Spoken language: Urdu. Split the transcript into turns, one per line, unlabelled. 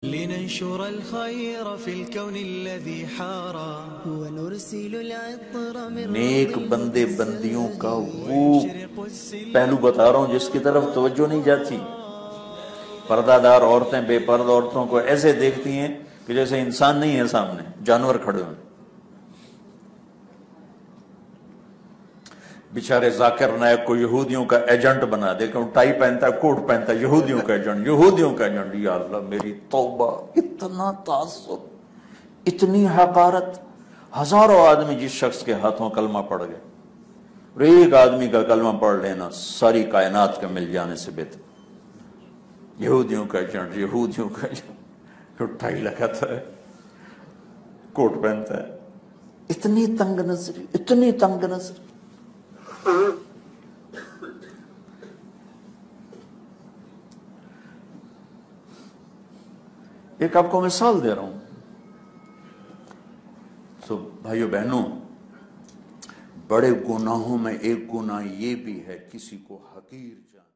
لننشر الخير في الكون الذي حارا ونرسل العطر من
نیک بندے بندیوں کا وہ پہلو بتا رہا ہوں جس کی طرف توجہ نہیں جاتی. پردہ دار عورتیں بے پردہ عورتوں کو ایسے دیکھتی ہیں کہ جیسے انسان نہیں ہے سامنے، جانور کھڑے ہوئے. بیچارے ذاکر نائک کو یہودیوں کا ایجنٹ بنا دے کہ وہ ٹائی پہنتا ہے، کوٹ پہنتا ہے، یہودیوں کا ایجنٹ، یہودیوں کا ایجنٹ. یا اللہ میری توبہ، اتنا تعصب، اتنی حقارت. ہزاروں آدمی جس شخص کے ہاتھوں کلمہ پڑھ گئے، اور ایک آدمی کا کلمہ پڑھ لینا ساری کائنات کے مل جانے سے بہتر. یہودیوں کا ایجنٹ، یہودیوں کا ایجنٹ، ٹائی لگاتا ہے، کوٹ پہنتا ہے. اتنی تنگ نظری، اتنی تنگ نظری. ایک آپ کو مثال دے رہا ہوں. تو بھائیو بہنوں، بڑے گناہوں میں ایک گناہ یہ بھی ہے کسی کو حقیر جان.